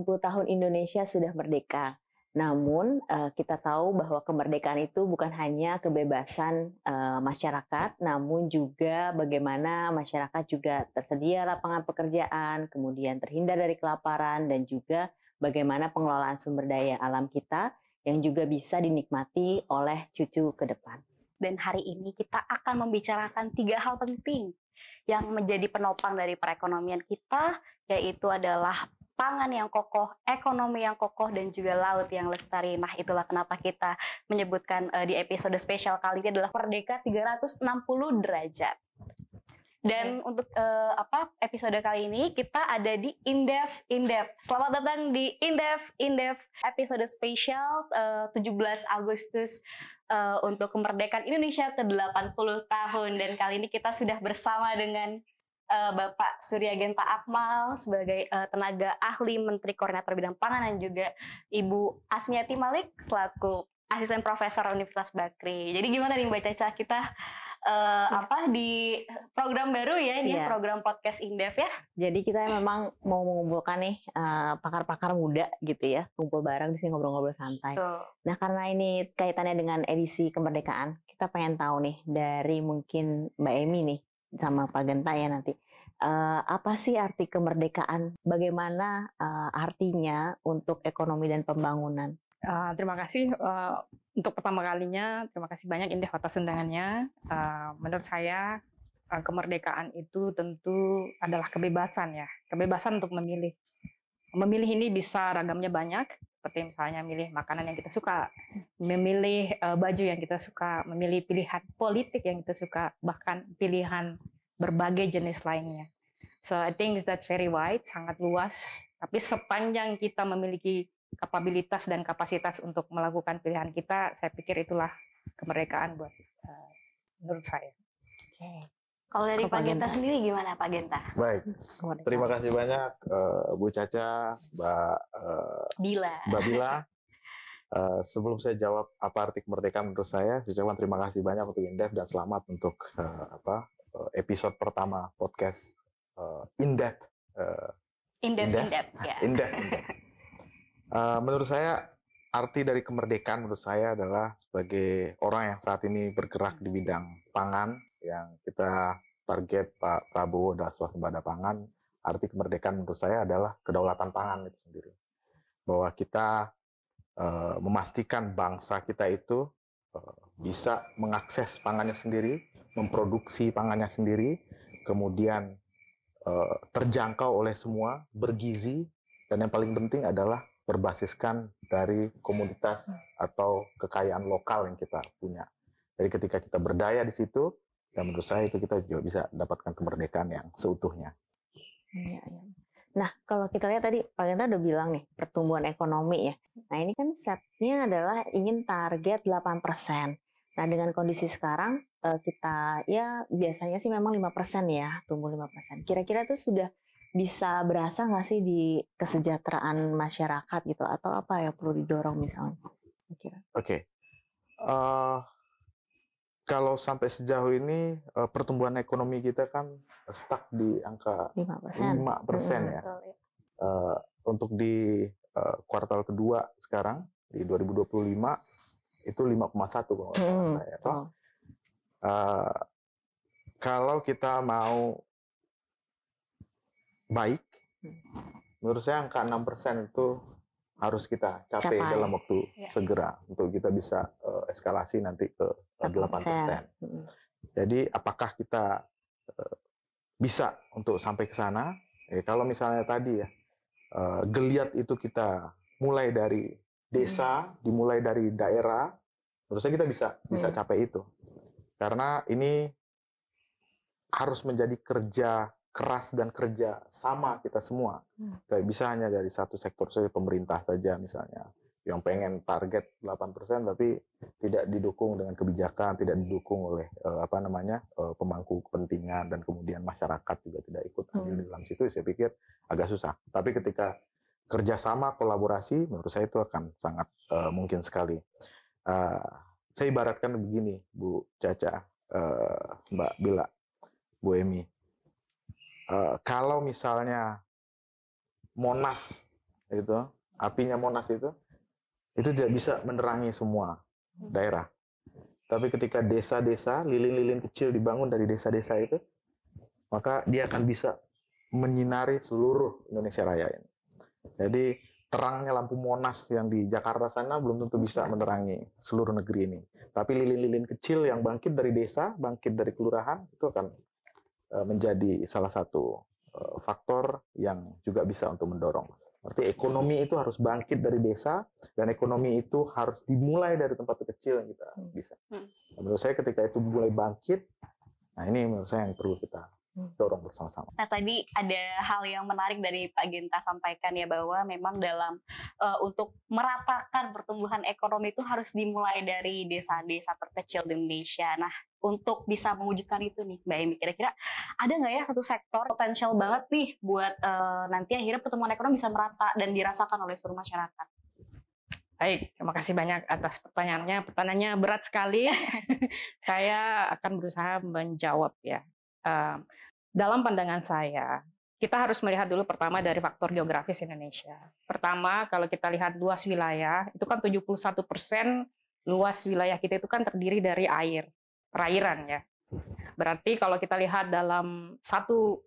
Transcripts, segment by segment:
60 tahun Indonesia sudah merdeka. Namun kita tahu bahwa kemerdekaan itu bukan hanya kebebasan masyarakat, namun juga bagaimana masyarakat juga tersedia lapangan pekerjaan, kemudian terhindar dari kelaparan, dan juga bagaimana pengelolaan sumber daya alam kita yang juga bisa dinikmati oleh cucu ke depan. Dan hari ini kita akan membicarakan 3 hal penting yang menjadi penopang dari perekonomian kita, yaitu adalah pangan yang kokoh, ekonomi yang kokoh, dan juga laut yang lestari. Nah, itulah kenapa kita menyebutkan di episode spesial kali ini adalah Merdeka 360 derajat. Dan untuk episode kali ini kita ada di Indef. Selamat datang di Indef episode spesial 17 Agustus untuk kemerdekaan Indonesia ke-80 tahun. Dan kali ini kita sudah bersama dengan Bapak Surya Genta Akmal sebagai tenaga ahli Menteri Koordinator Bidang Pangan, dan juga Ibu Asmiati Malik selaku asisten profesor Universitas Bakri. Jadi gimana nih Mbak Caca, kita di program baru ya, ini program podcast Indef ya. Jadi kita memang mau mengumpulkan nih pakar-pakar muda gitu ya, kumpul bareng di sini ngobrol-ngobrol santai. Nah, karena ini kaitannya dengan edisi kemerdekaan, kita pengen tahu nih dari mungkin Mbak Emi nih sama Pak Genta ya nanti. Apa sih arti kemerdekaan? Bagaimana artinya untuk ekonomi dan pembangunan? Terima kasih untuk pertama kalinya. Terima kasih banyak Indef atas undangannya. Menurut saya kemerdekaan itu tentu adalah kebebasan ya. Kebebasan untuk memilih. Memilih ini bisa ragamnya banyak. Seperti misalnya memilih makanan yang kita suka, memilih baju yang kita suka, memilih pilihan politik yang kita suka, bahkan pilihan berbagai jenis lainnya. So I think that's very wide, sangat luas. Tapi sepanjang kita memiliki kapabilitas dan kapasitas untuk melakukan pilihan kita, saya pikir itulah kemerdekaan buat menurut saya. Okay. Kalau dari Pak Genta sendiri gimana Pak Genta? Baik, terima kasih banyak Bu Caca, Mbak Bila. Sebelum saya jawab apa arti kemerdekaan menurut saya ucapkan terima kasih banyak untuk Indef dan selamat untuk episode pertama podcast Indef. Menurut saya arti dari kemerdekaan menurut saya adalah sebagai orang yang saat ini bergerak di bidang pangan, yang kita target Pak Prabowo adalah swasembada pangan. Arti kemerdekaan menurut saya adalah kedaulatan pangan itu sendiri. Bahwa kita memastikan bangsa kita itu bisa mengakses pangannya sendiri, memproduksi pangannya sendiri, kemudian terjangkau oleh semua, bergizi, dan yang paling penting adalah berbasiskan dari komoditas atau kekayaan lokal yang kita punya. Jadi ketika kita berdaya di situ, dan menurut saya itu kita juga bisa dapatkan kemerdekaan yang seutuhnya. Iya. Nah, kalau kita lihat tadi Pak Genta udah bilang nih, pertumbuhan ekonomi ya. Nah, ini kan setnya adalah ingin target 8%. Nah, dengan kondisi sekarang, kita ya biasanya sih memang 5% ya, tumbuh 5%. Kira-kira tuh sudah bisa berasa nggak sih di kesejahteraan masyarakat gitu? Atau apa ya perlu didorong misalnya? Oke. Kalau sampai sejauh ini pertumbuhan ekonomi kita kan stuck di angka 5% ya. Untuk di kuartal kedua sekarang di 2025 itu 5,1 kalau nggak salah saya. Kalau kita mau baik, menurut saya angka 6% itu harus kita capai dalam waktu segera untuk kita bisa eskalasi nanti ke 8%. Jadi apakah kita bisa untuk sampai ke sana? Kalau misalnya tadi ya, geliat itu kita mulai dari desa, dimulai dari daerah, menurut saya kita bisa capai itu. Karena ini harus menjadi kerja keras dan kerja sama kita semua. Tidak bisa hanya dari satu sektor saja, pemerintah saja misalnya, yang pengen target 8% tapi tidak didukung dengan kebijakan, tidak didukung oleh pemangku kepentingan, dan kemudian masyarakat juga tidak ikut andil di dalam situ, saya pikir agak susah. Tapi ketika kerjasama, kolaborasi, menurut saya itu akan sangat mungkin sekali. Saya ibaratkan begini, Bu Caca, Mbak Bila, Bu Emi. Kalau misalnya Monas itu apinya Monas itu tidak bisa menerangi semua daerah. Tapi ketika desa-desa, lilin-lilin kecil dibangun dari desa-desa itu, maka dia akan bisa menyinari seluruh Indonesia Raya ini. Jadi terangnya lampu Monas yang di Jakarta sana belum tentu bisa menerangi seluruh negeri ini. Tapi lilin-lilin kecil yang bangkit dari desa, bangkit dari kelurahan, itu akan menjadi salah satu faktor yang juga bisa untuk mendorong. Berarti ekonomi itu harus bangkit dari desa, dan ekonomi itu harus dimulai dari tempat kecil yang kita bisa. Menurut saya ketika itu mulai bangkit, nah ini menurut saya yang perlu kita dorong bersama-sama. Nah, tadi ada hal yang menarik dari Pak Genta sampaikan ya, bahwa memang dalam untuk meratakan pertumbuhan ekonomi itu harus dimulai dari desa-desa terkecil di Indonesia. Nah, untuk bisa mewujudkan itu nih, Mbak Emi, kira-kira ada nggak ya satu sektor potensial banget nih buat nanti akhirnya pertumbuhan ekonomi bisa merata dan dirasakan oleh seluruh masyarakat? Baik, terima kasih banyak atas pertanyaannya. Pertanyaannya berat sekali. Saya akan berusaha menjawab ya. Dalam pandangan saya, kita harus melihat dulu pertama dari faktor geografis Indonesia. Pertama, kalau kita lihat luas wilayah, itu kan 71% luas wilayah kita itu kan terdiri dari air, perairan ya. Berarti kalau kita lihat dalam satu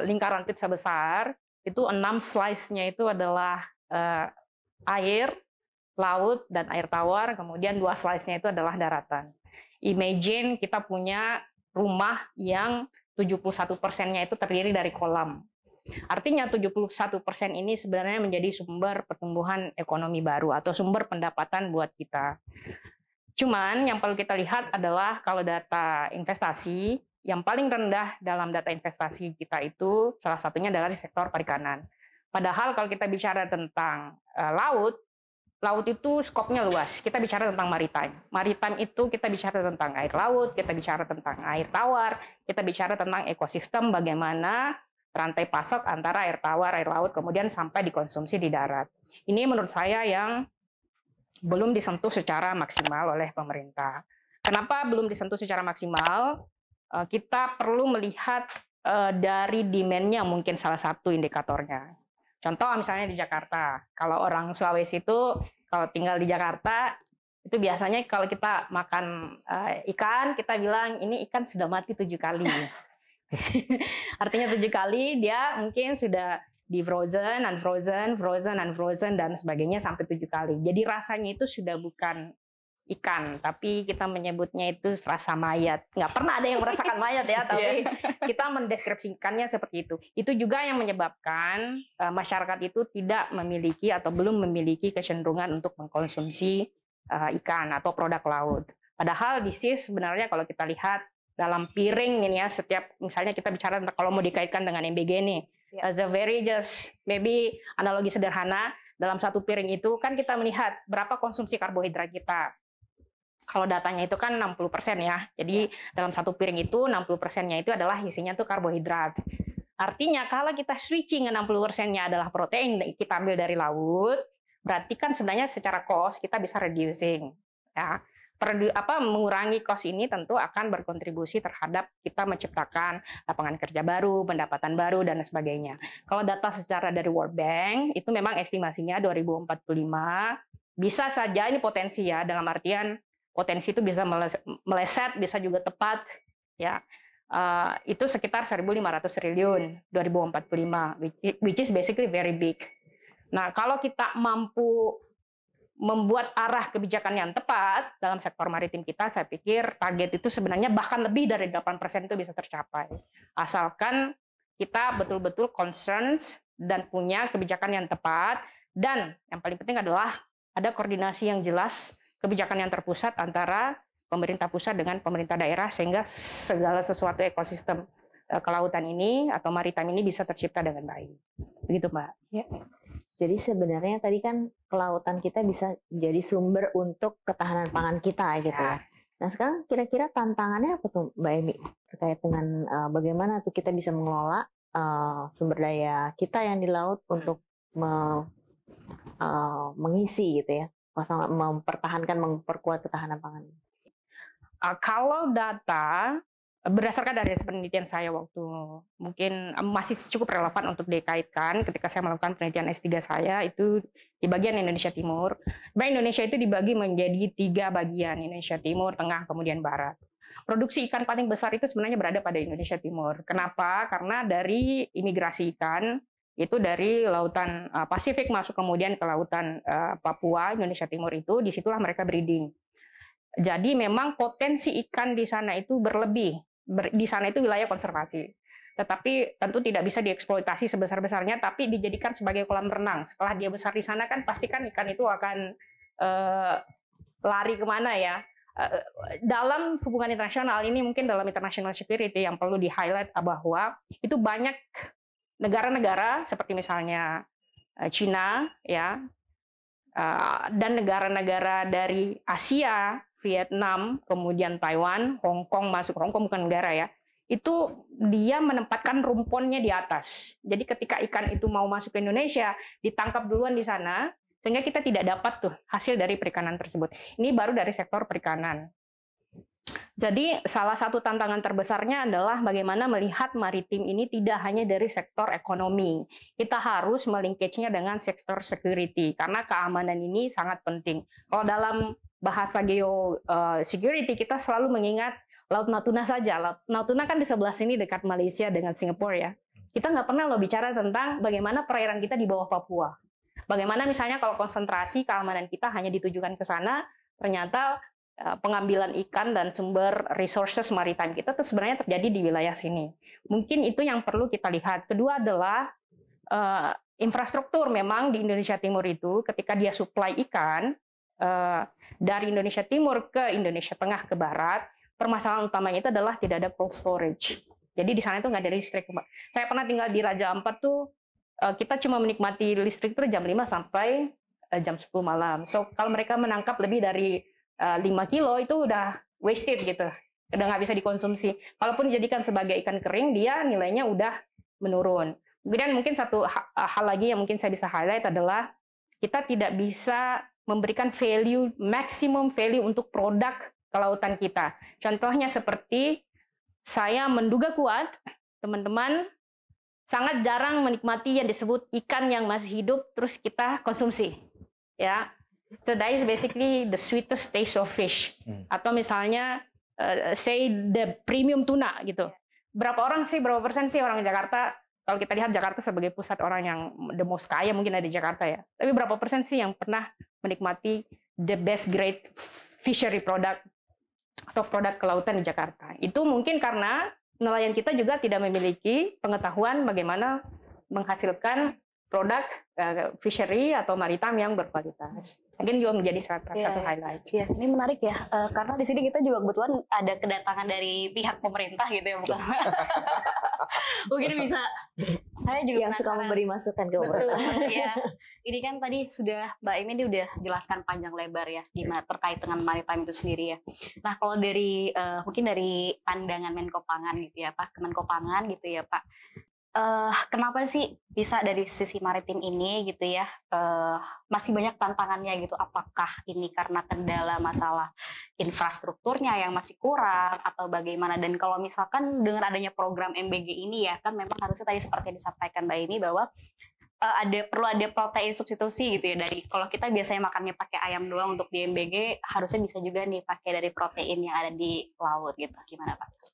lingkaran pizza besar, itu 6 slice-nya itu adalah air, laut, dan air tawar, kemudian 2 slice-nya itu adalah daratan. Imagine kita punya rumah yang 71%-nya itu terdiri dari kolam. Artinya 71% ini sebenarnya menjadi sumber pertumbuhan ekonomi baru atau sumber pendapatan buat kita. Cuman yang perlu kita lihat adalah kalau data investasi, yang paling rendah dalam data investasi kita itu salah satunya adalah di sektor perikanan. Padahal kalau kita bicara tentang laut itu skopnya luas. Kita bicara tentang maritime. Maritime itu kita bicara tentang air laut, kita bicara tentang air tawar, kita bicara tentang ekosistem bagaimana rantai pasok antara air tawar, air laut, kemudian sampai dikonsumsi di darat. Ini menurut saya yang belum disentuh secara maksimal oleh pemerintah. Kenapa belum disentuh secara maksimal? Kita perlu melihat dari demand-nya mungkin salah satu indikatornya. Contoh misalnya di Jakarta, kalau orang Sulawesi itu kalau tinggal di Jakarta itu biasanya kalau kita makan ikan, kita bilang ini ikan sudah mati 7 kali. Artinya 7 kali dia mungkin sudah di frozen, unfrozen, frozen, unfrozen, dan sebagainya sampai 7 kali. Jadi rasanya itu sudah bukan ikan, tapi kita menyebutnya itu rasa mayat. Nggak pernah ada yang merasakan mayat ya, tapi kita mendeskripsikannya seperti itu. Itu juga yang menyebabkan masyarakat itu tidak memiliki atau belum memiliki kecenderungan untuk mengkonsumsi ikan atau produk laut. Padahal di sini sebenarnya kalau kita lihat dalam piring ini ya, setiap misalnya kita bicara tentang kalau mau dikaitkan dengan MBG nih, as a very just maybe analogi sederhana, dalam satu piring itu kan kita melihat berapa konsumsi karbohidrat kita. Kalau datanya itu kan 60% ya. Jadi dalam satu piring itu 60%-nya itu adalah isinya tuh karbohidrat. Artinya kalau kita switching 60%-nya adalah protein kita ambil dari laut, berarti kan sebenarnya secara cost kita bisa reducing ya. Mengurangi cost ini tentu akan berkontribusi terhadap kita menciptakan lapangan kerja baru, pendapatan baru, dan sebagainya. Kalau data secara dari World Bank, itu memang estimasinya 2045, bisa saja ini potensi ya, dalam artian potensi itu bisa meleset, bisa juga tepat, ya. Itu sekitar 1.500 triliun 2045, which is basically very big. Nah, kalau kita mampu membuat arah kebijakan yang tepat dalam sektor maritim kita, saya pikir target itu sebenarnya bahkan lebih dari 8% itu bisa tercapai. Asalkan kita betul-betul concerns dan punya kebijakan yang tepat, dan yang paling penting adalah ada koordinasi yang jelas, kebijakan yang terpusat antara pemerintah pusat dengan pemerintah daerah, sehingga segala sesuatu ekosistem kelautan ini atau maritime ini bisa tercipta dengan baik. Begitu, Mbak. Ya. Jadi sebenarnya tadi kan kelautan kita bisa jadi sumber untuk ketahanan pangan kita gitu ya. Nah sekarang kira-kira tantangannya apa tuh Mbak Emi terkait dengan bagaimana tuh kita bisa mengelola sumber daya kita yang di laut untuk mengisi gitu ya, mempertahankan, memperkuat ketahanan pangan. Kalau data berdasarkan dari penelitian saya waktu mungkin masih cukup relevan untuk dikaitkan ketika saya melakukan penelitian S3 saya itu di bagian Indonesia Timur. Indonesia itu dibagi menjadi 3 bagian, Indonesia Timur, Tengah, kemudian Barat. Produksi ikan paling besar itu sebenarnya berada pada Indonesia Timur. Kenapa? Karena dari imigrasi ikan itu dari lautan Pasifik masuk kemudian ke lautan Papua, Indonesia Timur itu, disitulah mereka breeding. Jadi memang potensi ikan di sana itu berlebih. Di sana itu wilayah konservasi. Tetapi tentu tidak bisa dieksploitasi sebesar-besarnya, tapi dijadikan sebagai kolam renang. Setelah dia besar di sana kan pastikan ikan itu akan lari kemana ya. Dalam hubungan internasional ini mungkin dalam international security yang perlu di-highlight bahwa itu banyak negara-negara seperti misalnya Cina ya, dan negara-negara dari Asia, Vietnam, kemudian Taiwan, Hong Kong masuk, Hong Kong bukan negara ya, itu dia menempatkan rumponnya di atas. Jadi ketika ikan itu mau masuk ke Indonesia, ditangkap duluan di sana, sehingga kita tidak dapat tuh hasil dari perikanan tersebut. Ini baru dari sektor perikanan. Jadi salah satu tantangan terbesarnya adalah bagaimana melihat maritim ini tidak hanya dari sektor ekonomi. Kita harus melinkage-nya dengan sektor security, karena keamanan ini sangat penting. Kalau dalam bahasa security kita selalu mengingat Laut Natuna saja. Laut Natuna kan di sebelah sini dekat Malaysia dengan Singapura ya. Kita nggak pernah bicara tentang bagaimana perairan kita di bawah Papua. Bagaimana misalnya kalau konsentrasi keamanan kita hanya ditujukan ke sana, ternyata pengambilan ikan dan sumber resources maritime kita tuh sebenarnya terjadi di wilayah sini. Mungkin itu yang perlu kita lihat. Kedua adalah infrastruktur. Memang di Indonesia Timur itu ketika dia supply ikan dari Indonesia Timur ke Indonesia Tengah ke Barat, permasalahan utamanya itu adalah tidak ada cold storage. Jadi di sana itu nggak ada listrik. Saya pernah tinggal di Raja Ampat tuh, kita cuma menikmati listrik itu jam 5 sampai jam 10 malam. So kalau mereka menangkap lebih dari 5 kilo itu udah wasted gitu, udah nggak bisa dikonsumsi. Kalaupun dijadikan sebagai ikan kering, dia nilainya udah menurun. Kemudian mungkin satu hal lagi yang mungkin saya bisa highlight adalah kita tidak bisa memberikan value, maximum value untuk produk kelautan kita. Contohnya seperti saya menduga kuat, teman-teman sangat jarang menikmati yang disebut ikan yang masih hidup terus kita konsumsi, ya. So that is basically the sweetest taste of fish. Atau misalnya say the premium tuna gitu. Berapa persen sih orang Jakarta, kalau kita lihat Jakarta sebagai pusat orang yang the most kaya mungkin ada di Jakarta ya. Tapi berapa persen sih yang pernah menikmati the best grade fishery product atau produk kelautan di Jakarta? Itu mungkin karena nelayan kita juga tidak memiliki pengetahuan bagaimana menghasilkan produk fishery atau maritime yang berkualitas. Mungkin juga menjadi satu highlight. Ya, ini menarik ya, karena di sini kita juga kebetulan ada kedatangan dari pihak pemerintah gitu ya, bukan? Mungkin bisa, saya juga yang suka memberi masukan ke pemerintah. Betul, ya. Ini kan tadi sudah Mbak Emi udah jelaskan panjang lebar ya, terkait dengan maritime itu sendiri ya. Nah, kalau dari mungkin dari pandangan Menko Pangan gitu ya, Pak, Kemenko Pangan gitu ya, Pak. Kenapa sih bisa dari sisi maritim ini gitu ya masih banyak tantangannya gitu? Apakah ini karena kendala masalah infrastrukturnya yang masih kurang atau bagaimana? Dan kalau misalkan dengan adanya program MBG ini ya kan memang harusnya tadi seperti yang disampaikan Mbak ini bahwa perlu ada protein substitusi gitu ya, dari kalau kita biasanya makannya pakai ayam doang untuk di MBG, harusnya bisa juga nih pakai dari protein yang ada di laut gitu. Gimana Pak?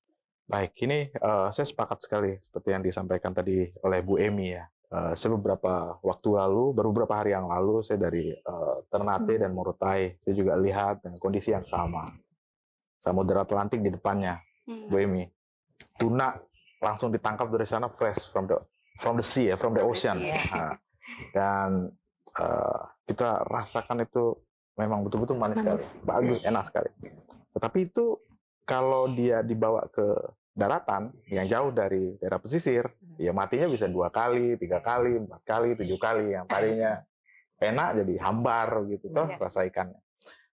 Baik, ini saya sepakat sekali seperti yang disampaikan tadi oleh Bu Emi ya. Saya beberapa waktu lalu, baru beberapa hari yang lalu, saya dari Ternate dan Morotai, saya juga lihat dengan kondisi yang sama. Samudra Atlantik di depannya, Bu Emi. Tuna langsung ditangkap dari sana fresh from the sea, from the ocean. Nah, dan kita rasakan itu memang betul-betul manis sekali, bagus, enak sekali. Tetapi itu kalau dia dibawa ke daratan yang jauh dari daerah pesisir, ya matinya bisa 2 kali, 3 kali, 4 kali, 7 kali. Yang tadinya enak jadi hambar gitu toh rasa ikannya.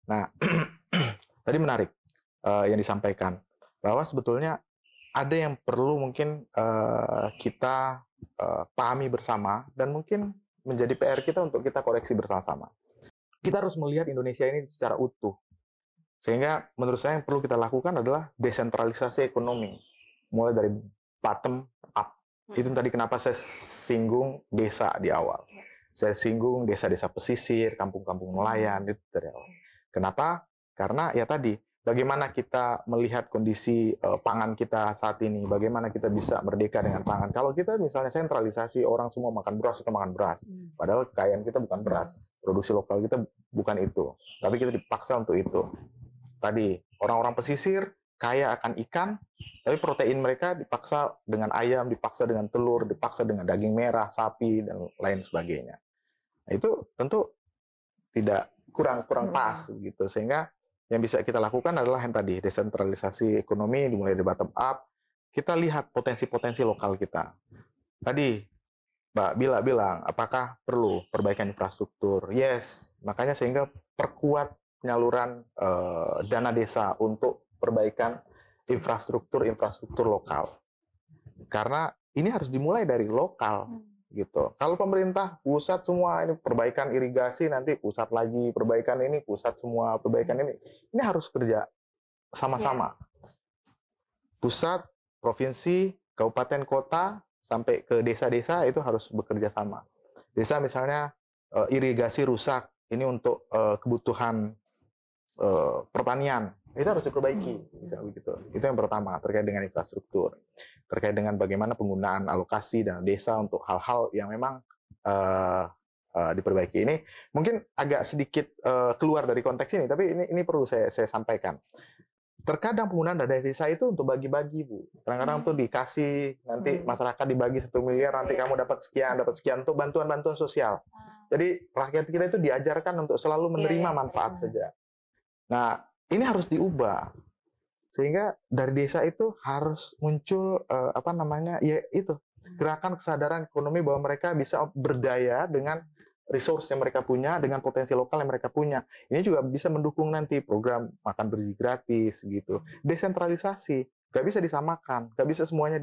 Nah, tadi menarik yang disampaikan bahwa sebetulnya ada yang perlu mungkin kita pahami bersama dan mungkin menjadi PR kita untuk kita koreksi bersama-sama. Kita harus melihat Indonesia ini secara utuh. Sehingga menurut saya yang perlu kita lakukan adalah desentralisasi ekonomi, mulai dari bottom up. Itu tadi kenapa saya singgung desa di awal. Saya singgung desa-desa pesisir, kampung-kampung nelayan itu dari awal. Kenapa? Karena ya tadi, bagaimana kita melihat kondisi pangan kita saat ini, bagaimana kita bisa merdeka dengan pangan. Kalau kita misalnya sentralisasi, orang semua makan beras, kita makan beras. Padahal kekayaan kita bukan beras. Produksi lokal kita bukan itu. Tapi kita dipaksa untuk itu. Tadi, orang-orang pesisir kaya akan ikan, tapi protein mereka dipaksa dengan ayam, dipaksa dengan telur, dipaksa dengan daging merah, sapi, dan lain sebagainya. Nah, itu tentu tidak kurang pas gitu. Sehingga yang bisa kita lakukan adalah yang tadi, desentralisasi ekonomi dimulai dari bottom up. Kita lihat potensi-potensi lokal kita. Tadi Mbak Bila bilang, apakah perlu perbaikan infrastruktur? Yes, makanya sehingga perkuat penyaluran dana desa untuk perbaikan infrastruktur lokal. Karena ini harus dimulai dari lokal. Gitu. Kalau pemerintah pusat semua ini perbaikan irigasi, nanti pusat lagi perbaikan ini, pusat semua perbaikan ini harus kerja sama-sama. Pusat, provinsi, kabupaten, kota sampai ke desa-desa itu harus bekerja sama. Desa misalnya irigasi rusak, ini untuk kebutuhan pertanian, itu harus diperbaiki, misalnya begitu. Itu yang pertama, terkait dengan infrastruktur, terkait dengan bagaimana penggunaan alokasi dana desa untuk hal-hal yang memang diperbaiki. Ini mungkin agak sedikit keluar dari konteks ini, tapi ini perlu saya sampaikan. Terkadang penggunaan dana desa itu untuk bagi-bagi, Bu. Kadang-kadang tuh dikasih, nanti masyarakat dibagi 1 miliar, nanti kamu dapat sekian untuk bantuan-bantuan sosial. Jadi rakyat kita itu diajarkan untuk selalu menerima manfaat saja. Nah, ini harus diubah. Sehingga dari desa itu harus muncul gerakan kesadaran ekonomi bahwa mereka bisa berdaya dengan resource yang mereka punya, dengan potensi lokal yang mereka punya. Ini juga bisa mendukung nanti program makan bergizi gratis gitu. Desentralisasi, nggak bisa disamakan, nggak bisa semuanya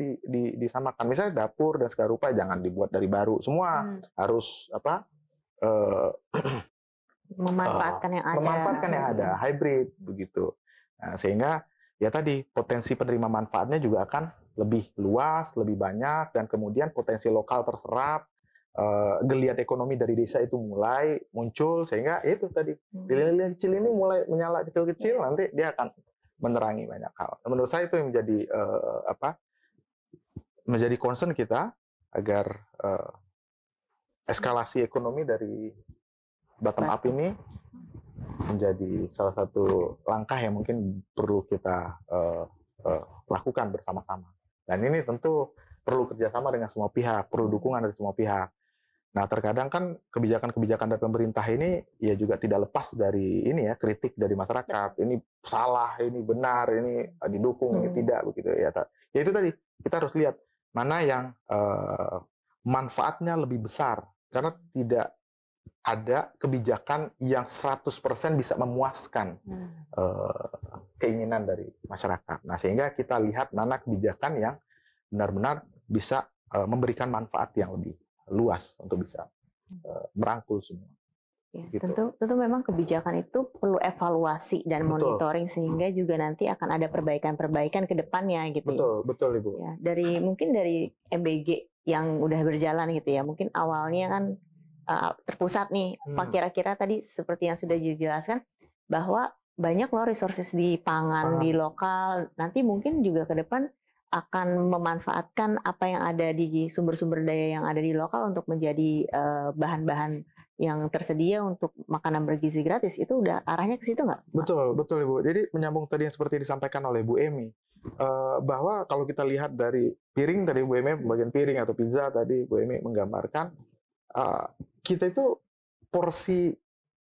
disamakan. Misalnya dapur dan segala rupa jangan dibuat dari baru, semua harus memanfaatkan yang ada, hybrid begitu. Nah, sehingga ya tadi potensi penerima manfaatnya juga akan lebih luas, lebih banyak, dan kemudian potensi lokal terserap, geliat ekonomi dari desa itu mulai muncul, sehingga itu tadi lilin kecil ini mulai menyala kecil-kecil, nanti dia akan menerangi banyak hal. Menurut saya itu yang menjadi concern kita agar eskalasi ekonomi dari bottom up ini menjadi salah satu langkah yang mungkin perlu kita lakukan bersama-sama. Dan ini tentu perlu kerjasama dengan semua pihak, perlu dukungan dari semua pihak. Nah, terkadang kan kebijakan-kebijakan dari pemerintah ini ya juga tidak lepas dari kritik dari masyarakat. Ini salah, ini benar, ini didukung, ini tidak begitu ya. Ya itu tadi kita harus lihat mana yang manfaatnya lebih besar, karena tidak ada kebijakan yang 100% bisa memuaskan keinginan dari masyarakat. Nah, sehingga kita lihat mana kebijakan yang benar-benar bisa memberikan manfaat yang lebih luas untuk bisa merangkul semua. Ya, gitu. Tentu memang kebijakan itu perlu evaluasi dan monitoring sehingga juga nanti akan ada perbaikan-perbaikan ke depannya gitu. Betul Ibu. Ya, mungkin dari MBG yang udah berjalan gitu ya. Mungkin awalnya kan terpusat nih. Kira-kira tadi seperti yang sudah dijelaskan bahwa banyak loh resources di pangan di lokal. Nanti mungkin juga ke depan akan memanfaatkan apa yang ada di sumber-sumber daya yang ada di lokal untuk menjadi bahan-bahan yang tersedia untuk makanan bergizi gratis. Itu udah arahnya ke situ nggak? Betul Ibu. Jadi menyambung tadi yang seperti disampaikan oleh Bu Emi, bahwa kalau kita lihat dari piring tadi Bu Emi, bagian piring atau pizza tadi Bu Emi menggambarkan, kita itu porsi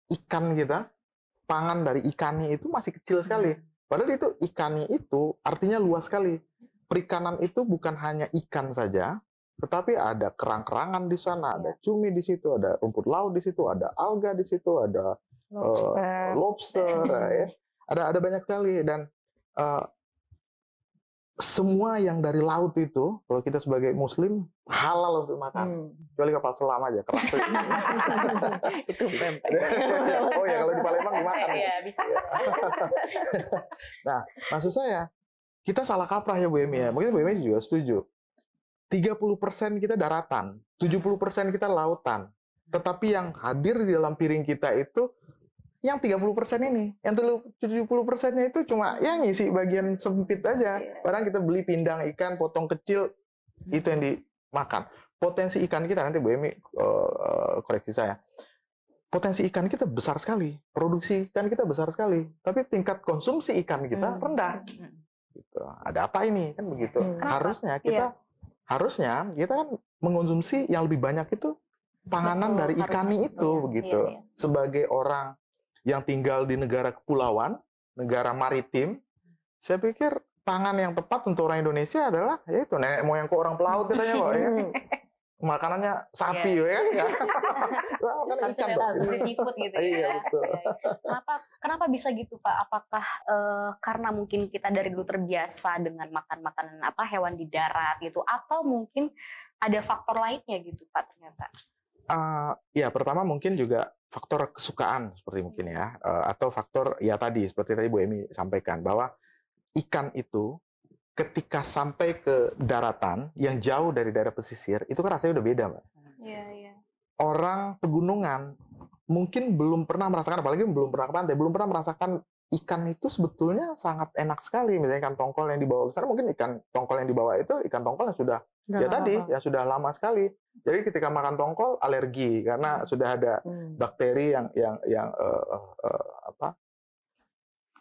ikan kita, pangan dari ikannya itu masih kecil sekali. Padahal itu ikannya itu artinya luas sekali. Perikanan itu bukan hanya ikan saja, tetapi ada kerang-kerangan di sana, ada cumi di situ, ada rumput laut di situ, ada alga di situ, ada lobster ya. Ada banyak sekali, dan semua yang dari laut itu, kalau kita sebagai Muslim halal untuk makan, kecuali kapal selam aja keras. Itu pempek. Oh ya, kalau di Palembang dimakan. Iya, bisa. Nah, maksud saya kita salah kaprah ya Bu Emi ya. Mungkin Bu Emi juga setuju. 30% kita daratan, 70% kita lautan. Tetapi yang hadir di dalam piring kita itu yang 30% ini. Yang 70%-nya itu cuma yang ngisi bagian sempit aja. Padahal kita beli pindang ikan, potong kecil, itu yang dimakan. Potensi ikan kita, nanti Bu Emi koreksi saya. Potensi ikan kita besar sekali. Produksi ikan kita besar sekali. Tapi tingkat konsumsi ikan kita rendah. Gitu. Ada apa ini? Kan begitu. Harusnya kita kan mengkonsumsi yang lebih banyak itu panganan dari ikan itu, begitu. Sebagai orang yang tinggal di negara kepulauan, negara maritim, saya pikir pangan yang tepat untuk orang Indonesia adalah yaitu nenek moyangku orang pelaut katanya kok ya. Makanannya sapi ya. Harus ada konsumsi seafood gitu ya. Iya, betul. Kenapa bisa gitu Pak? Apakah karena mungkin kita dari dulu terbiasa dengan makan makanan hewan di darat gitu, atau mungkin ada faktor lainnya gitu Pak ternyata? Ya, pertama mungkin juga faktor kesukaan seperti mungkin ya, atau faktor ya tadi seperti tadi Bu Emi sampaikan bahwa ikan itu ketika sampai ke daratan yang jauh dari daerah pesisir itu kan rasanya udah beda, Mbak. Iya. Orang pegunungan mungkin belum pernah merasakan, apalagi belum pernah ke pantai, belum pernah merasakan ikan itu sebetulnya sangat enak sekali. Misalnya ikan tongkol yang dibawa ke sana, mungkin ikan tongkol yang dibawa itu ikan tongkol yang sudah sudah lama sekali. Jadi ketika makan tongkol alergi karena sudah ada bakteri yang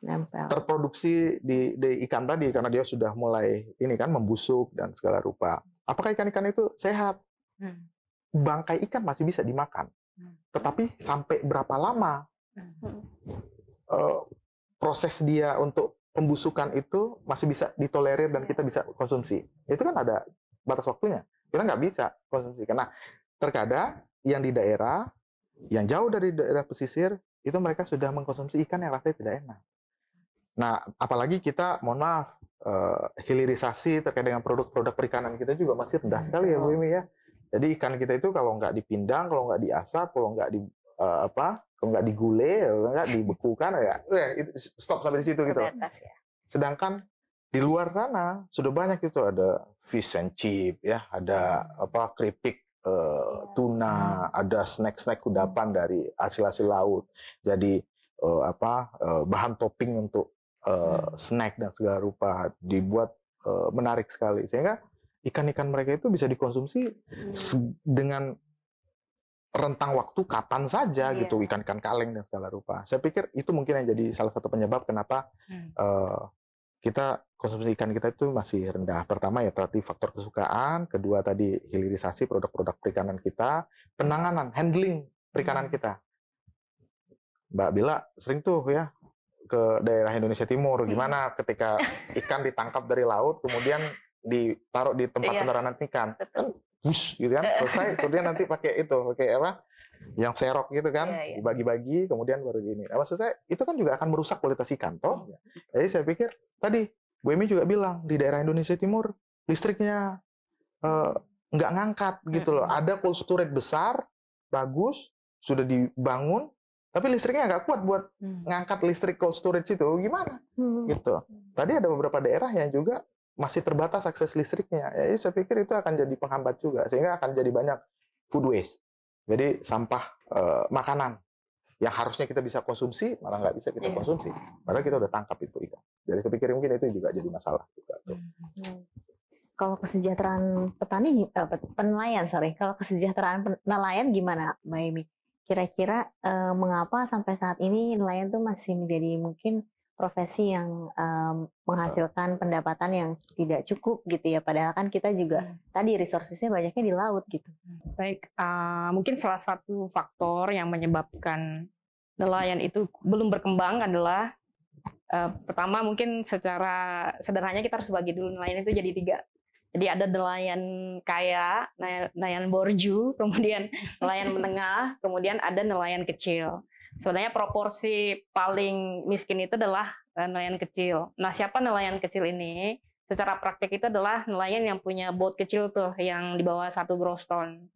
nempel. terproduksi di ikan tadi karena dia sudah mulai ini kan membusuk dan segala rupa. Apakah ikan-ikan itu sehat? Bangkai ikan masih bisa dimakan. Tetapi sampai berapa lama proses dia untuk pembusukan itu masih bisa ditolerir dan kita bisa konsumsi. Itu kan ada batas waktunya. Kita nggak bisa konsumsi. Karena terkadang yang di daerah, yang jauh dari daerah pesisir, itu mereka sudah mengkonsumsi ikan yang rasanya tidak enak. Nah, apalagi kita, mohon maaf, hilirisasi terkait dengan produk-produk perikanan kita juga masih rendah sekali ya Bu Emi ya. Jadi ikan kita itu kalau nggak dipindang, kalau nggak diasap, kalau nggak kalau nggak digulai, kalau nggak dibekukan ya stop sampai di situ gitu. Sedangkan di luar sana sudah banyak itu ada fish and chip ya, ada keripik tuna, ada snack-snack kudapan dari hasil-hasil laut. Jadi bahan topping untuk snack dan segala rupa dibuat menarik sekali sehingga ikan-ikan mereka itu bisa dikonsumsi dengan rentang waktu kapan saja gitu, ikan-ikan kaleng dan segala rupa. Saya pikir itu mungkin yang jadi salah satu penyebab kenapa kita konsumsi ikan kita itu masih rendah. Pertama ya tadi faktor kesukaan, kedua tadi hilirisasi produk-produk perikanan kita, penanganan, handling perikanan kita. Mbak Bila sering tuh ya ke daerah Indonesia Timur, gimana ketika ikan ditangkap dari laut kemudian ditaruh di tempat peneranan ikan, kan wush gitu kan, selesai, kemudian nanti pakai yang serok gitu kan, dibagi-bagi, kemudian baru ini. Nah, maksud saya itu kan juga akan merusak kualitas ikan, toh. Jadi saya pikir tadi Bu Emi juga bilang di daerah Indonesia Timur listriknya nggak ngangkat gitu loh. Ada cold storage besar, bagus, sudah dibangun, tapi listriknya nggak kuat buat ngangkat listrik cold storage itu, gimana? Gitu. Tadi ada beberapa daerah yang juga masih terbatas akses listriknya. Jadi saya pikir itu akan jadi penghambat juga, sehingga akan jadi banyak food waste. Jadi sampah makanan yang harusnya kita bisa konsumsi malah nggak bisa kita konsumsi, padahal kita udah tangkap itu ikan. Jadi saya pikir mungkin itu juga jadi masalah juga. Kalau kesejahteraan kalau kesejahteraan nelayan gimana, Mbak Emi? Kira-kira mengapa sampai saat ini nelayan tuh masih menjadi mungkin profesi yang menghasilkan pendapatan yang tidak cukup gitu ya, padahal kan kita juga tadi resources-nya banyaknya di laut gitu. Baik, mungkin salah satu faktor yang menyebabkan nelayan itu belum berkembang adalah pertama mungkin secara sederhananya kita harus bagi dulu nelayan itu jadi 3. Jadi ada nelayan kaya, nelayan borju, kemudian nelayan menengah, kemudian ada nelayan kecil. Sebenarnya proporsi paling miskin itu adalah nelayan kecil. Nah, siapa nelayan kecil ini? secara praktik itu adalah nelayan yang punya boat kecil tuh, yang di bawah 1 gross ton.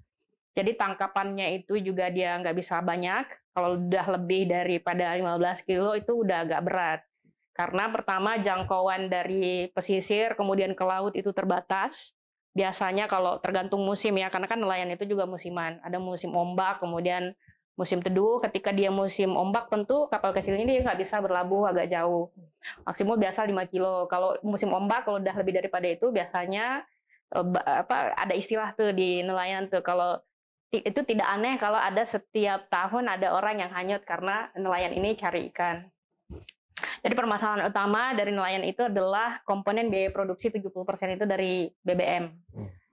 Jadi tangkapannya itu juga dia nggak bisa banyak. Kalau udah lebih daripada 15 kilo itu udah agak berat. Karena pertama jangkauan dari pesisir kemudian ke laut itu terbatas. Biasanya kalau tergantung musim ya, karena kan nelayan itu juga musiman. Ada musim ombak, kemudian musim teduh. Ketika dia musim ombak tentu kapal kecil ini dia nggak bisa berlabuh agak jauh. Maksimal biasa 5 kilo. Kalau musim ombak kalau udah lebih daripada itu biasanya ada istilah tuh di nelayan tuh, kalau itu tidak aneh kalau ada setiap tahun ada orang yang hanyut karena nelayan ini cari ikan. Jadi permasalahan utama dari nelayan itu adalah komponen biaya produksi 70% itu dari BBM.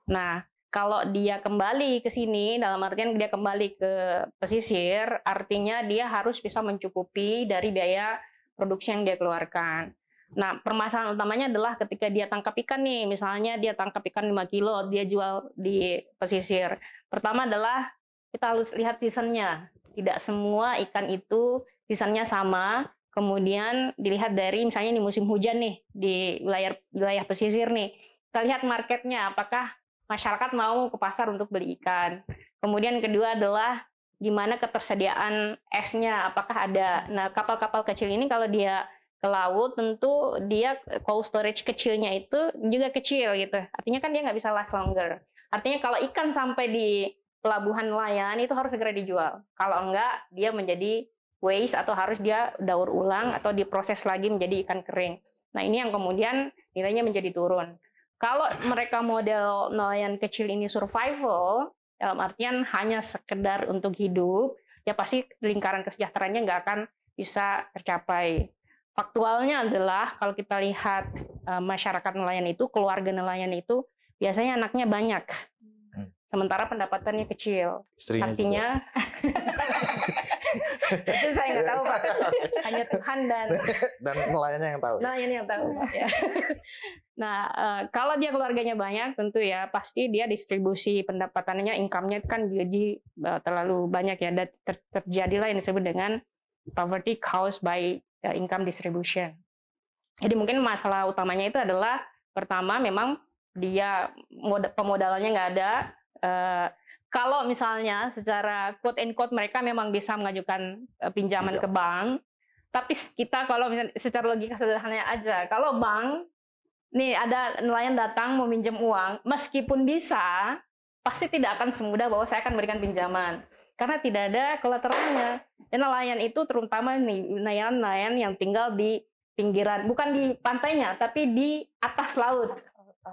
Nah, kalau dia kembali ke sini, dalam artian dia kembali ke pesisir, artinya dia harus bisa mencukupi dari biaya produksi yang dia keluarkan. Nah, permasalahan utamanya adalah ketika dia tangkap ikan nih, misalnya dia tangkap ikan 5 kilo, dia jual di pesisir. Pertama adalah kita harus lihat seasonnya. Tidak semua ikan itu seasonnya sama. Kemudian dilihat dari misalnya di musim hujan nih, di wilayah pesisir nih. Kita lihat marketnya, apakah masyarakat mau ke pasar untuk beli ikan. Kemudian kedua adalah gimana ketersediaan esnya, apakah ada. Nah, kapal-kapal kecil ini kalau dia ke laut tentu dia cold storage kecilnya itu juga kecil gitu. Artinya kan dia nggak bisa last longer. Artinya kalau ikan sampai di pelabuhan nelayan itu harus segera dijual. Kalau enggak dia menjadi waste atau harus dia daur ulang atau diproses lagi menjadi ikan kering. Nah ini yang kemudian nilainya menjadi turun. Kalau mereka model nelayan kecil ini survival, dalam artian hanya sekedar untuk hidup, ya pasti lingkaran kesejahteraannya nggak akan bisa tercapai. Faktualnya adalah kalau kita lihat masyarakat nelayan itu, keluarga nelayan itu biasanya anaknya banyak, sementara pendapatannya kecil. Istrinya artinya itu saya nggak tahu Pak, hanya Tuhan dan nelayannya yang tahu. Nelayan yang tahu. Ya. Nah, kalau dia keluarganya banyak, tentu ya pasti dia distribusi pendapatannya, income-nya kan jadi terlalu banyak ya, dan terjadilah yang disebut dengan poverty caused by income distribution. Jadi mungkin masalah utamanya itu adalah pertama memang dia pemodalannya nggak ada. Kalau misalnya secara quote and quote mereka memang bisa mengajukan pinjaman ke bank, tapi kita kalau misalnya secara logika sederhananya aja, kalau bank nih ada nelayan datang mau minjem uang, meskipun bisa, pasti tidak akan semudah bahwa saya akan berikan pinjaman. Karena tidak ada kolateralnya. Dan nelayan itu terutama nelayan yang tinggal di pinggiran, bukan di pantainya, tapi di atas laut.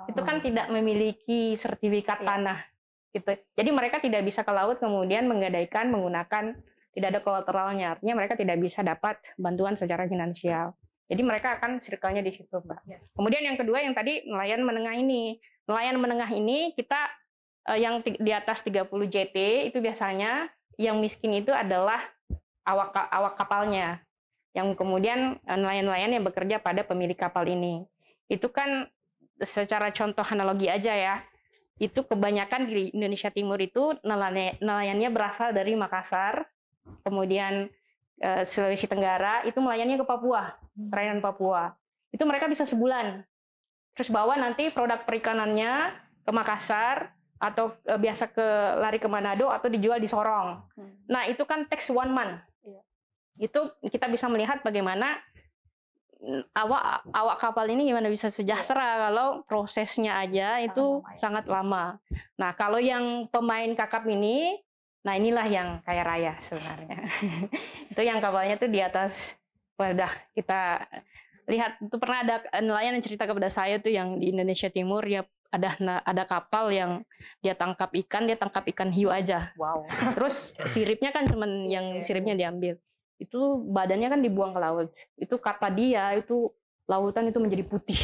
Itu kan tidak memiliki sertifikat tanah. Gitu. Jadi mereka tidak bisa ke laut kemudian menggadaikan menggunakan, tidak ada kolateralnya. Artinya mereka tidak bisa dapat bantuan secara finansial. Jadi mereka akan circle-nya di situ, Mbak. Kemudian yang kedua yang tadi nelayan menengah ini. Nelayan menengah ini kita yang di atas 30 JT itu biasanya yang miskin itu adalah awak kapalnya, yang kemudian nelayan-nelayan yang bekerja pada pemilik kapal ini. Itu kan secara contoh analogi aja ya, itu kebanyakan di Indonesia Timur itu nelayannya berasal dari Makassar, kemudian Sulawesi Tenggara, itu melayani ke Papua, perairan Papua. Itu mereka bisa sebulan, terus bawa nanti produk perikanannya ke Makassar, atau biasa lari ke Manado atau dijual di Sorong. Nah itu kan takes 1 month. Itu kita bisa melihat bagaimana awak kapal ini gimana bisa sejahtera kalau prosesnya aja itu sangat lama. Nah kalau yang pemain kakap ini, nah inilah yang kaya raya sebenarnya. Itu yang kapalnya tuh di atas. Udah kita lihat, itu pernah ada nelayan yang cerita kepada saya tuh yang di Indonesia Timur ya. Ada kapal yang dia tangkap ikan hiu aja. Wow. Terus siripnya kan cuman yang siripnya diambil. Itu badannya kan dibuang ke laut. Itu kata dia itu lautan itu menjadi putih.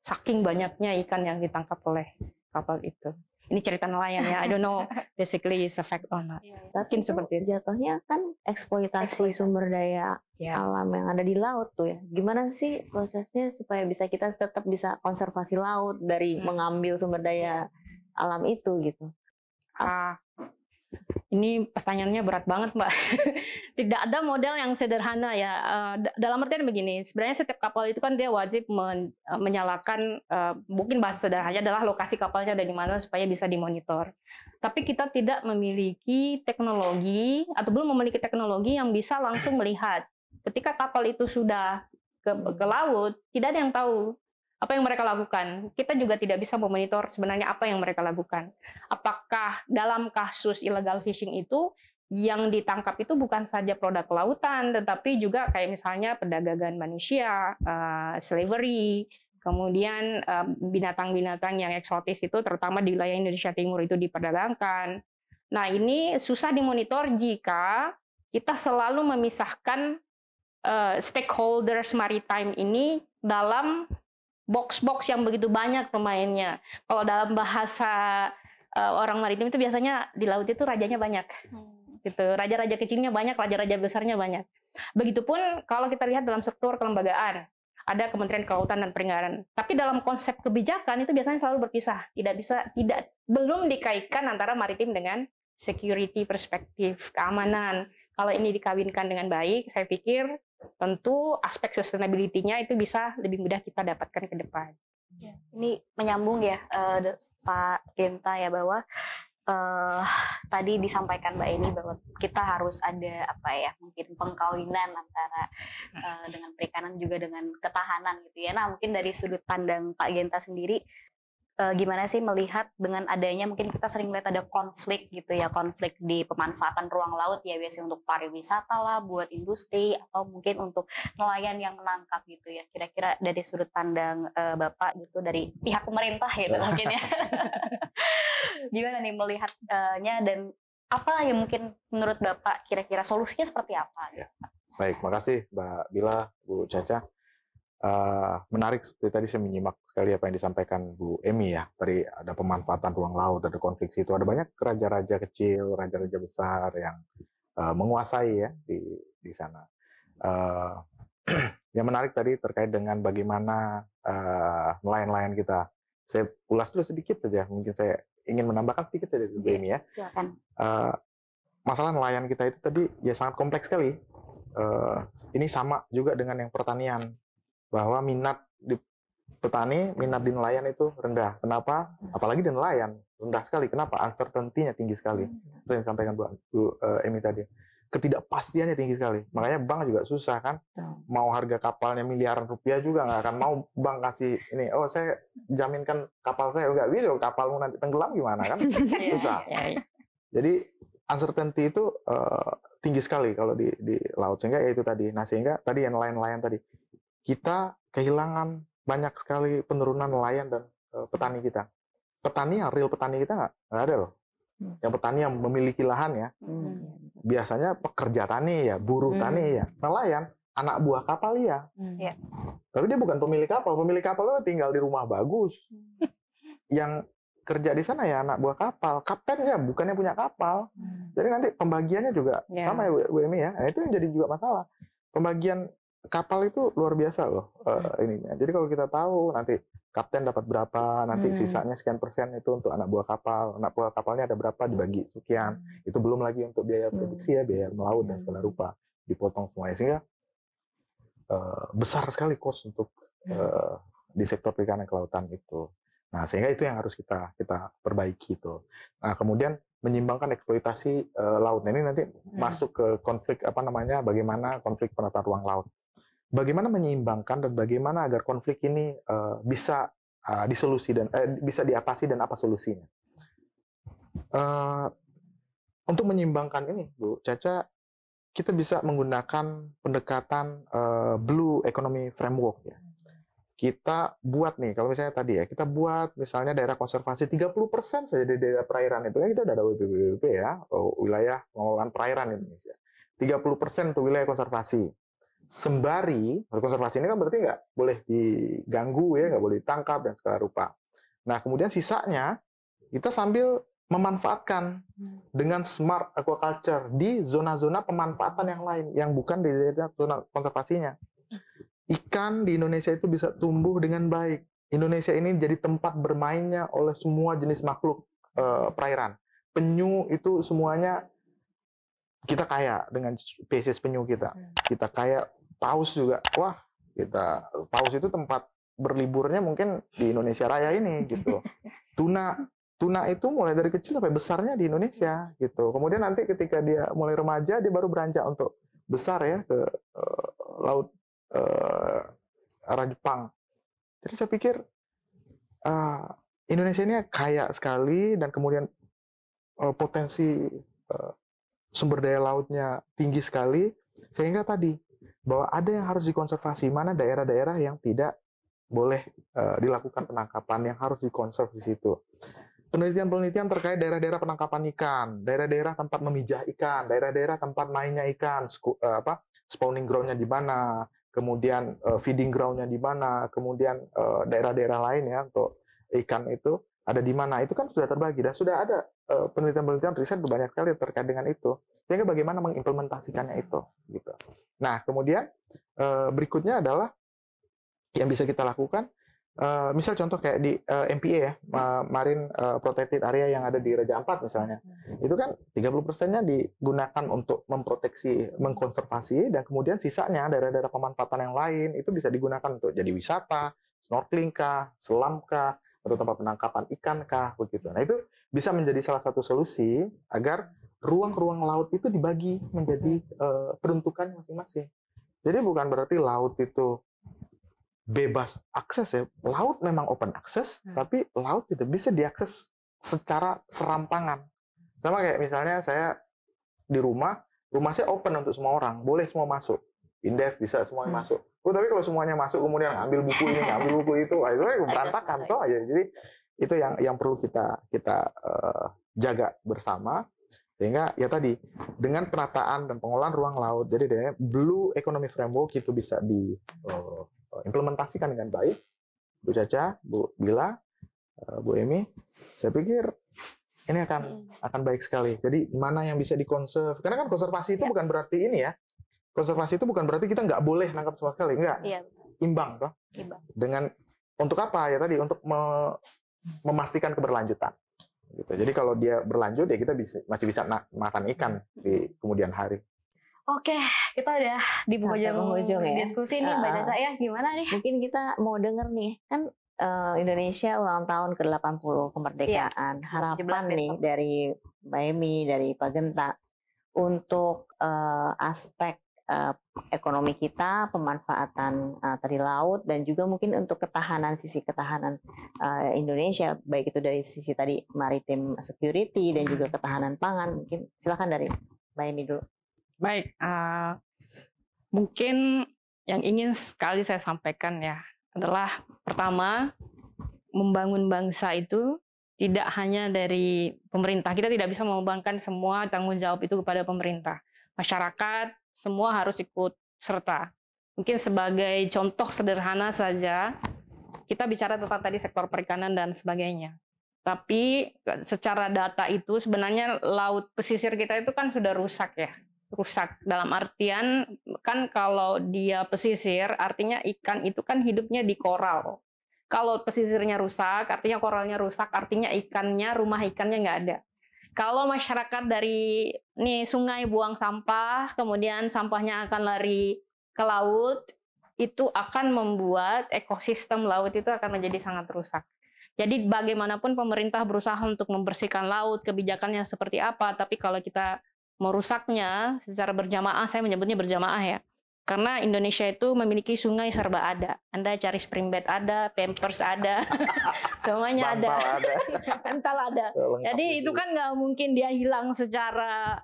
Saking banyaknya ikan yang ditangkap oleh kapal itu. Ini cerita nelayan ya. I don't know basically is a fact or not. Mungkin seperti itu. Jatuhnya kan eksploitasi sumber daya alam yang ada di laut tuh ya. Gimana sih prosesnya supaya kita tetap bisa konservasi laut dari mengambil sumber daya alam itu gitu? Ini pertanyaannya berat banget, Mbak. Tidak ada model yang sederhana ya. Dalam artian begini, sebenarnya setiap kapal itu kan dia wajib menyalakan, mungkin bahasa sederhananya adalah lokasi kapalnya ada di mana supaya bisa dimonitor. Tapi kita tidak memiliki teknologi atau belum memiliki teknologi yang bisa langsung melihat. Ketika kapal itu sudah ke laut, tidak ada yang tahu apa yang mereka lakukan. Kita juga tidak bisa memonitor sebenarnya apa yang mereka lakukan. Apakah dalam kasus illegal fishing itu yang ditangkap itu bukan saja produk lautan, tetapi juga kayak misalnya perdagangan manusia, slavery, kemudian binatang-binatang yang eksotis itu terutama di wilayah Indonesia Timur itu diperdagangkan. Nah, ini susah dimonitor jika kita selalu memisahkan stakeholders maritime ini dalam box-box yang begitu banyak pemainnya. Kalau dalam bahasa orang maritim itu biasanya di laut itu rajanya banyak. Gitu. Raja-raja kecilnya banyak, raja-raja besarnya banyak. Begitupun kalau kita lihat dalam sektor kelembagaan, ada Kementerian Kelautan dan Perikanan. Tapi dalam konsep kebijakan itu biasanya selalu berpisah. Belum dikaitkan antara maritim dengan security perspektif, keamanan. Kalau ini dikawinkan dengan baik, saya pikir tentu aspek sustainability-nya itu bisa lebih mudah kita dapatkan ke depan. Ini menyambung ya, Pak Genta ya, bahwa tadi disampaikan Mbak Eni bahwa kita harus ada mungkin pengkawinan antara dengan perikanan juga dengan ketahanan gitu ya. Nah, mungkin dari sudut pandang Pak Genta sendiri, gimana sih melihat dengan adanya mungkin kita sering melihat ada konflik gitu ya, konflik di pemanfaatan ruang laut ya, biasanya untuk pariwisata lah, buat industri, atau mungkin untuk nelayan yang menangkap gitu ya. Kira-kira dari sudut pandang Bapak gitu, dari pihak pemerintah gitu mungkin ya. Gimana nih melihatnya dan apa yang mungkin menurut Bapak kira-kira solusinya seperti apa? Ya. Baik, makasih Mbak Bila, Bu Caca. Menarik, seperti tadi saya menyimak sekali apa yang disampaikan Bu Emi ya. Tadi ada pemanfaatan ruang laut, ada konflik situ, ada banyak raja-raja kecil, raja-raja besar yang menguasai ya di sana. Yang menarik tadi terkait dengan bagaimana nelayan-nelayan kita. Saya ulas dulu sedikit saja, mungkin saya ingin menambahkan sedikit saja Bu Emi ya. Silakan. Masalah nelayan kita itu tadi ya sangat kompleks sekali. Ini sama juga dengan yang pertanian, bahwa minat di petani, minat di nelayan itu rendah. Kenapa? Apalagi di nelayan, rendah sekali. Kenapa? Uncertainty-nya tinggi sekali. Itu yang disampaikan Bu Emi tadi. Ketidakpastiannya tinggi sekali. Makanya bank juga susah kan. Mau harga kapalnya miliaran rupiah juga nggak akan mau bank kasih ini. Oh, saya jaminkan kapal saya. Nggak bisa, kapalmu nanti tenggelam gimana kan? Susah. Jadi uncertainty itu tinggi sekali kalau di laut. Sehingga ya itu tadi. Nah, sehingga tadi yang nelayan tadi, kita kehilangan banyak sekali penurunan nelayan dan petani kita. Petani yang real petani kita nggak ada loh. Yang petani yang memiliki lahan ya. Biasanya pekerja tani ya, buruh tani ya. Nelayan, anak buah kapal ya. Tapi dia bukan pemilik kapal. Pemilik kapal itu tinggal di rumah bagus. Yang kerja di sana ya anak buah kapal. Kaptennya bukannya punya kapal. Jadi nanti pembagiannya juga sama ya Bu Emi ya. Nah, itu yang jadi juga masalah. Pembagian kapal itu luar biasa loh ininya. Jadi kalau kita tahu nanti kapten dapat berapa, nanti sisanya sekian persen itu untuk anak buah kapal. Anak buah kapalnya ada berapa dibagi sekian. Itu belum lagi untuk biaya produksi ya, biaya melaut dan segala rupa dipotong semuanya. Sehingga besar sekali cost untuk di sektor perikanan kelautan itu. Nah, sehingga itu yang harus kita perbaiki itu. Nah, kemudian menyimbangkan eksploitasi laut. Nah, ini nanti masuk ke konflik bagaimana konflik penataan ruang laut. Bagaimana menyeimbangkan dan bagaimana agar konflik ini bisa disolusi dan bisa diatasi dan apa solusinya? Untuk menyeimbangkan ini, Bu Caca, kita bisa menggunakan pendekatan Blue Economy Framework ya. Kita buat nih, kalau misalnya tadi ya, kita buat misalnya daerah konservasi 30% saja di daerah perairan itu, kita udah ada WPBWP ya, wilayah pengelolaan perairan Indonesia. 30% untuk wilayah konservasi. Sembari, konservasi ini kan berarti nggak boleh diganggu ya, nggak boleh ditangkap dan segala rupa. Nah, kemudian sisanya kita sambil memanfaatkan dengan smart aquaculture di zona-zona pemanfaatan yang lain, yang bukan di zona konservasinya. Ikan di Indonesia itu bisa tumbuh dengan baik. Indonesia ini jadi tempat bermainnya oleh semua jenis makhluk perairan. Penyu itu semuanya kita kaya dengan spesies penyu kita. Kita kaya paus juga. Wah, paus itu tempat berliburnya mungkin di Indonesia Raya ini gitu. Tuna itu mulai dari kecil sampai besarnya di Indonesia gitu. Kemudian nanti ketika dia mulai remaja dia baru beranjak untuk besar ya ke laut arah Jepang. Jadi saya pikir Indonesia ini kaya sekali dan kemudian potensi sumber daya lautnya tinggi sekali, sehingga tadi bahwa ada yang harus dikonservasi, mana daerah-daerah yang tidak boleh dilakukan penangkapan, yang harus dikonserv di situ. Penelitian-penelitian terkait daerah-daerah penangkapan ikan, daerah-daerah tempat memijah ikan, daerah-daerah tempat mainnya ikan, spawning ground-nya di mana, kemudian feeding ground-nya di mana, kemudian daerah-daerah lain ya untuk ikan itu ada di mana, itu kan sudah terbagi dan sudah ada penelitian-penelitian riset banyak sekali terkait dengan itu. Sehingga bagaimana mengimplementasikannya itu gitu. Nah, kemudian berikutnya adalah yang bisa kita lakukan, misal contoh kayak di MPA ya, Marine Protected Area yang ada di Raja Ampat misalnya. Itu kan 30%-nya digunakan untuk memproteksi, mengkonservasi, dan kemudian sisanya daerah-daerah pemanfaatan yang lain itu bisa digunakan untuk jadi wisata, snorkeling kah, selam kah, atau tempat penangkapan ikan kah, begitu. Nah, itu bisa menjadi salah satu solusi agar ruang-ruang laut itu dibagi menjadi peruntukan masing-masing. Jadi bukan berarti laut itu bebas akses ya. Laut memang open access, tapi laut tidak bisa diakses secara serampangan. Sama kayak misalnya saya di rumah saya open untuk semua orang, boleh semua masuk. Indef bisa semuanya masuk. Tapi kalau semuanya masuk kemudian ngambil buku ini, ngambil buku itu, itu berantakan toh ya. Jadi itu yang perlu kita jaga bersama, sehingga ya tadi dengan penataan dan pengelolaan ruang laut, jadi Blue Economy Framework itu bisa diimplementasikan dengan baik. Bu Caca, Bu Bila, Bu Emi, saya pikir ini akan baik sekali. Jadi mana yang bisa dikonserv? Karena kan konservasi itu bukan berarti ini ya. Konservasi itu bukan berarti kita nggak boleh nangkap sama sekali, enggak. Iya. Imbang toh. Dengan untuk apa ya tadi? Untuk memastikan keberlanjutan. Gitu. Jadi kalau dia berlanjut ya kita masih bisa makan ikan di kemudian hari. Oke, kita udah di penghujung ya. Diskusi nih Mbak Caca ya, gimana nih? Mungkin kita mau denger nih, kan Indonesia ulang tahun ke-80 kemerdekaan. Harapan nih dari Mbak Emi, dari Pak Genta untuk aspek ekonomi kita, pemanfaatan tadi laut, dan juga mungkin untuk sisi ketahanan Indonesia, baik itu dari sisi tadi maritim security dan juga ketahanan pangan. Mungkin silakan dari Mbak Emi dulu. Baik, mungkin yang ingin sekali saya sampaikan ya adalah pertama, membangun bangsa itu tidak hanya dari pemerintah. Kita tidak bisa membebankan semua tanggung jawab itu kepada pemerintah. Masyarakat semua harus ikut serta. Mungkin sebagai contoh sederhana saja, kita bicara tentang tadi sektor perikanan dan sebagainya. Tapi secara data itu sebenarnya laut pesisir kita itu kan sudah rusak ya. Rusak dalam artian kan kalau dia pesisir artinya ikan itu kan hidupnya di koral. Kalau pesisirnya rusak artinya koralnya rusak, artinya ikannya, rumah ikannya nggak ada. Kalau masyarakat dari sungai buang sampah, kemudian sampahnya akan lari ke laut, itu akan membuat ekosistem laut itu akan menjadi sangat rusak. Jadi bagaimanapun pemerintah berusaha untuk membersihkan laut, kebijakannya seperti apa, tapi kalau kita merusaknya secara berjamaah, saya menyebutnya berjamaah ya, karena Indonesia itu memiliki sungai serba ada. Anda cari spring bed ada, pampers ada, semuanya ada. Bantal ada. Jadi itu kan nggak mungkin dia hilang secara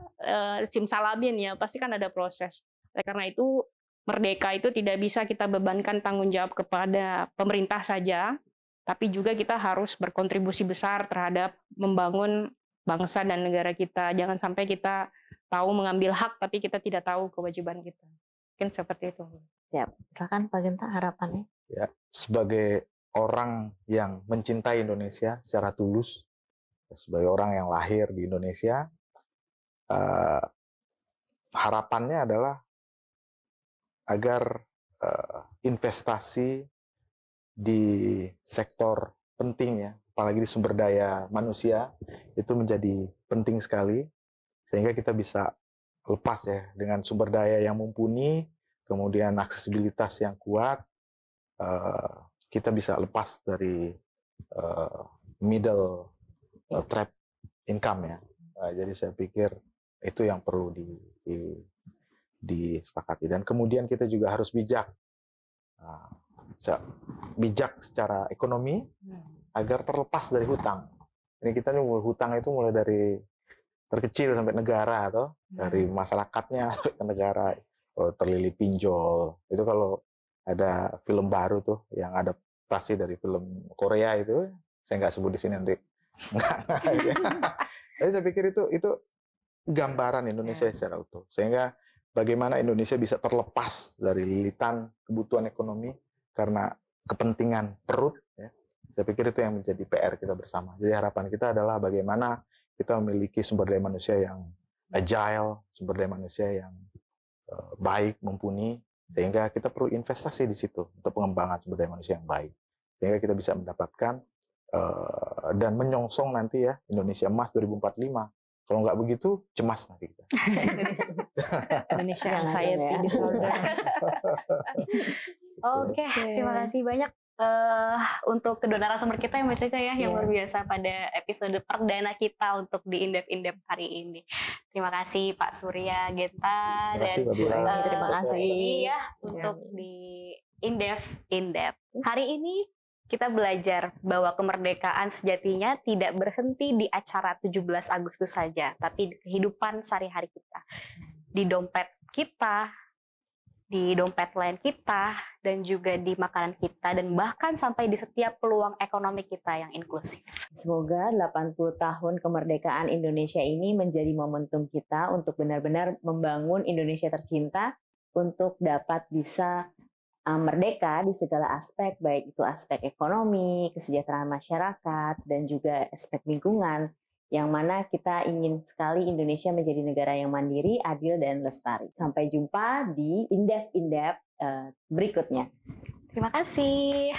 simsalabim ya, pasti kan ada proses. Karena itu merdeka itu tidak bisa kita bebankan tanggung jawab kepada pemerintah saja, tapi juga kita harus berkontribusi besar terhadap membangun bangsa dan negara kita. Jangan sampai kita tahu mengambil hak, tapi kita tidak tahu kewajiban kita. Mungkin seperti itu. Siap. Silakan Pak Genta, harapannya. Ya, sebagai orang yang mencintai Indonesia secara tulus, sebagai orang yang lahir di Indonesia, harapannya adalah agar investasi di sektor penting ya, apalagi di sumber daya manusia itu menjadi penting sekali, sehingga kita bisa lepas ya, dengan sumber daya yang mumpuni, kemudian aksesibilitas yang kuat, kita bisa lepas dari middle trap income ya. Jadi saya pikir itu yang perlu disepakati. Dan kemudian kita juga harus bijak. Bijak secara ekonomi agar terlepas dari hutang. Ini kita nih hutang itu mulai dari terkecil sampai negara atau dari masyarakatnya sampai ke negara, terlilit pinjol. Itu kalau ada film baru tuh yang adaptasi dari film Korea itu, saya nggak sebut di sini nanti. Tapi saya pikir itu gambaran Indonesia secara utuh. Sehingga bagaimana Indonesia bisa terlepas dari lilitan kebutuhan ekonomi karena kepentingan perut. Ya. Saya pikir itu yang menjadi PR kita bersama. Jadi harapan kita adalah bagaimana kita memiliki sumber daya manusia yang agile, sumber daya manusia yang baik, mumpuni, sehingga kita perlu investasi di situ untuk pengembangan sumber daya manusia yang baik. Sehingga kita bisa mendapatkan dan menyongsong nanti ya Indonesia Emas 2045. Kalau nggak begitu, cemas nanti kita. Indonesia Anxiety Disorder. Oke, terima kasih banyak untuk kedua narasumber kita yang bercerita ya, yang luar biasa pada episode perdana kita untuk di Indef hari ini. Terima kasih Pak Surya Genta dan terima kasih ya untuk di Indef. Hari ini kita belajar bahwa kemerdekaan sejatinya tidak berhenti di acara 17 Agustus saja, tapi di kehidupan sehari-hari kita. Di dompet kita, di dompet lain kita, dan juga di makanan kita, dan bahkan sampai di setiap peluang ekonomi kita yang inklusif. Semoga 80 tahun kemerdekaan Indonesia ini menjadi momentum kita untuk benar-benar membangun Indonesia tercinta untuk dapat bisa merdeka di segala aspek, baik itu aspek ekonomi, kesejahteraan masyarakat, dan juga aspek lingkungan, yang mana kita ingin sekali Indonesia menjadi negara yang mandiri, adil, dan lestari. Sampai jumpa di Indef berikutnya. Terima kasih.